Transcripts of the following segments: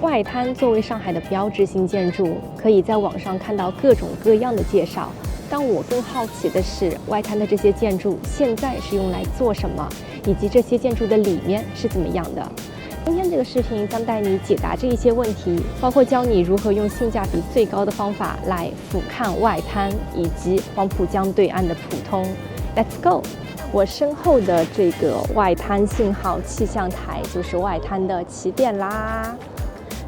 外滩作为上海的标志性建筑，可以在网上看到各种各样的介绍。但我更好奇的是，外滩的这些建筑现在是用来做什么，以及这些建筑的里面是怎么样的？今天这个视频将带你解答这一些问题，包括教你如何用性价比最高的方法来俯瞰外滩以及黄浦江对岸的浦东。Let's go！ 我身后的这个外滩信号气象台就是外滩的起点啦。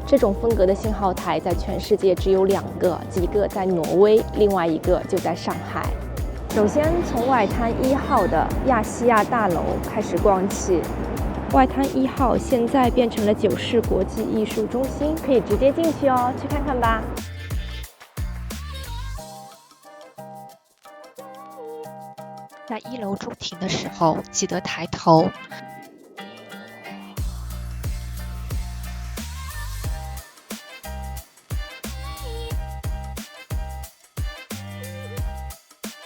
这种风格的信号台在全世界只有2个，一个在挪威，另外一个就在上海。首先从外滩1号的亚细亚大楼开始逛起。外滩1号现在变成了九世国际艺术中心，可以直接进去哦，去看看吧。在1楼中停的时候，记得抬头。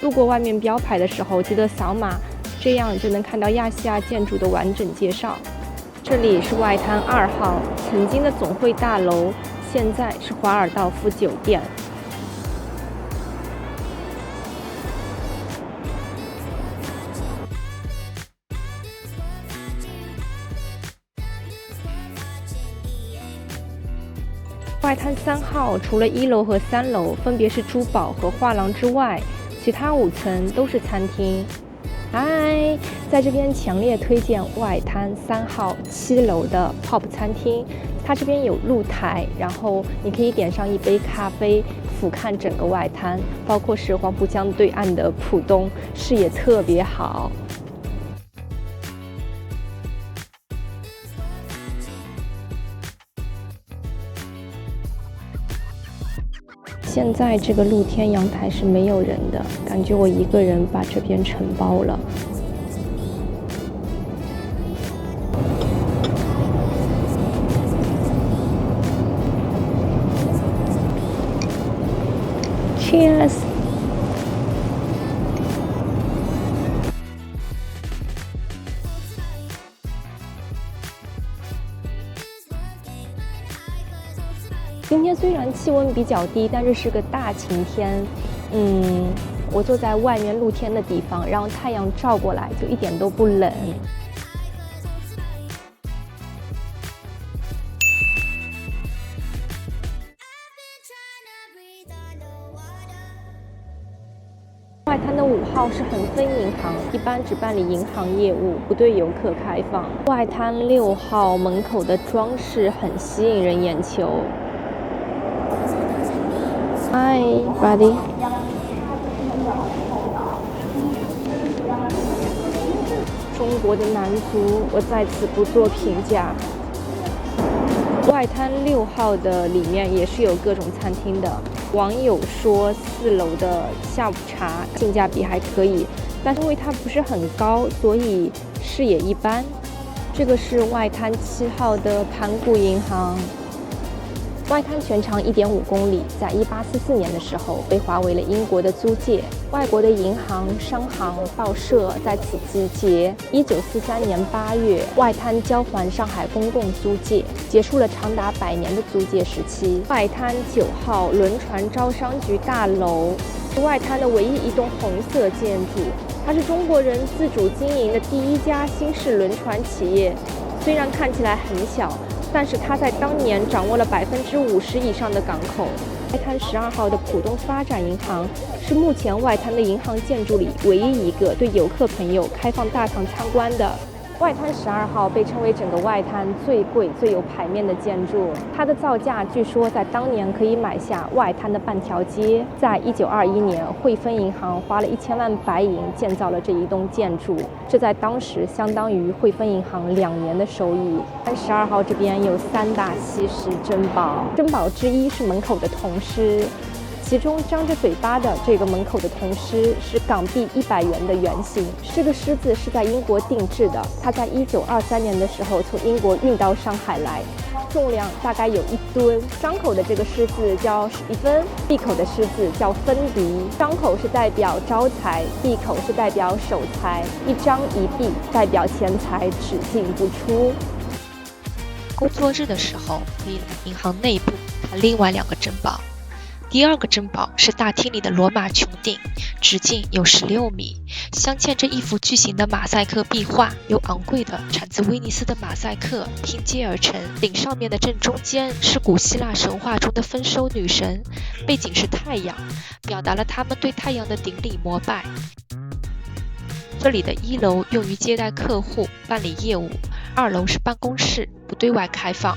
路过外面标牌的时候，记得扫码，这样就能看到亚细亚建筑的完整介绍。这里是外滩2号，曾经的总会大楼，现在是华尔道夫酒店。外滩3号除了1楼和3楼分别是珠宝和画廊之外，其他5层都是餐厅。嗨，在这边强烈推荐外滩3号7楼的 Pop 餐厅，它这边有露台，然后你可以点上一杯咖啡，俯瞰整个外滩，包括是黄浦江对岸的浦东，视野特别好。现在这个露天阳台是没有人的，感觉我一个人把这边承包了。Cheers！ 今天虽然气温比较低，但是是个大晴天。我坐在外面露天的地方，然后太阳照过来，就一点都不冷。外滩的5号是恒丰银行，一般只办理银行业务，不对游客开放。外滩6号门口的装饰很吸引人眼球。Hi, buddy。中国的男足，我在此不做评价。外滩6号的里面也是有各种餐厅的。网友说4楼的下午茶性价比还可以，但是因为它不是很高，所以视野一般。这个是外滩7号的盘古银行。外滩全长1.5公里，在1844年的时候被划为了英国的租界，外国的银行、商行、报社在此集结。1943年8月，外滩交还上海公共租界，结束了长达100年的租界时期。外滩9号轮船招商局大楼是外滩的唯一一栋红色建筑，它是中国人自主经营的第1家新式轮船企业，虽然看起来很小，但是它在当年掌握了50%以上的港口。外滩12号的浦东发展银行是目前外滩的银行建筑里唯一一个对游客朋友开放大堂参观的。外滩12号被称为整个外滩最贵、最有排面的建筑，它的造价据说在当年可以买下外滩的半条街。在1921年，汇丰银行花了1000万白银建造了这一栋建筑，这在当时相当于汇丰银行2年的收益。12号这边有3大稀世珍宝，珍宝之一是门口的铜狮。其中张着嘴巴的这个门口的铜狮是港币100元的原型，这个狮子是在英国定制的，它在1923年的时候从英国运到上海来，重量大概有1吨。张口的这个狮子叫史蒂芬，闭口的狮子叫芬迪。张口是代表招财，闭口是代表守财，一张一闭代表钱财只进不出。工作日的时候，可以来银行内部看另外2个珍宝。第2个珍宝是大厅里的罗马穹顶，直径有16米，镶嵌着一幅巨型的马赛克壁画，由昂贵的产自威尼斯的马赛克拼接而成。顶上面的正中间是古希腊神话中的丰收女神，背景是太阳，表达了他们对太阳的顶礼膜拜。这里的1楼用于接待客户、办理业务，2楼是办公室，不对外开放。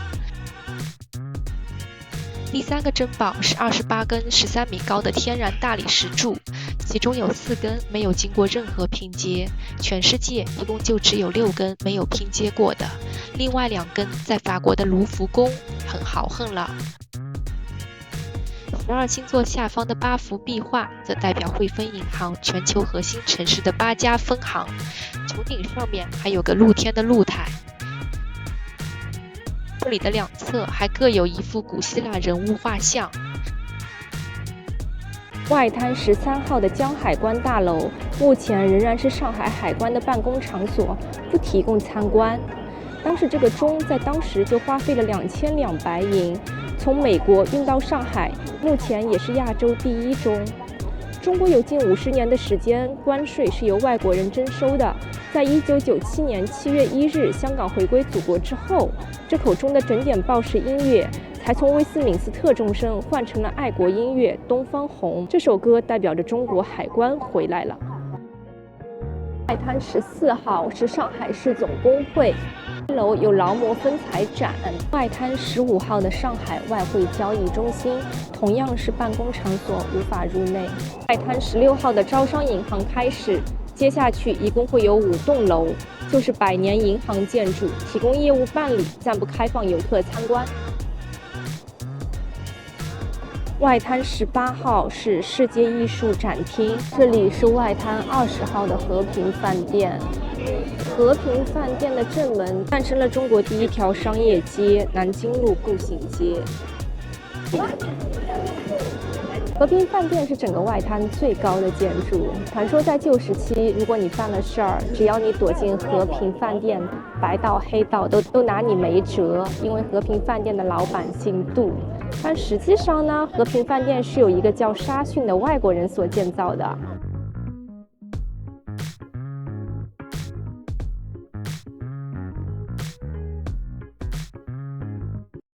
第3个珍宝是28根13米高的天然大理石柱，其中有4根没有经过任何拼接，全世界一共就只有6根没有拼接过的，另外2根在法国的卢浮宫，很豪横了。12星座下方的8幅壁画则代表汇丰银行全球核心城市的8家分行，穹顶上面还有个露天的露台。这里的2侧还各有一幅古希腊人物画像。外滩13号的江海关大楼目前仍然是上海海关的办公场所，不提供参观。当时这个钟在当时就花费了2200白银，从美国运到上海，目前也是亚洲第1钟。中国有近50年的时间，关税是由外国人征收的。在1997年7月1日，香港回归祖国之后，这口钟的整点报时音乐才从威斯敏斯特钟声换成了爱国音乐《东方红》。这首歌代表着中国海关回来了。外滩14号是上海市总工会，1楼有劳模分彩展。外滩15号的上海外汇交易中心同样是办公场所，无法入内。外滩16号的招商银行开始，接下去一共会有5栋楼，就是100年银行建筑，提供业务办理，暂不开放游客参观。外滩18号是世界艺术展厅，这里是外滩20号的和平饭店。和平饭店的正门诞生了中国第1条商业街——南京路步行街。和平饭店是整个外滩最高的建筑。传说在旧时期，如果你犯了事儿，只要你躲进和平饭店，白道黑道都拿你没辙，因为和平饭店的老板姓杜。但实际上呢，和平饭店是有一个叫沙逊的外国人所建造的。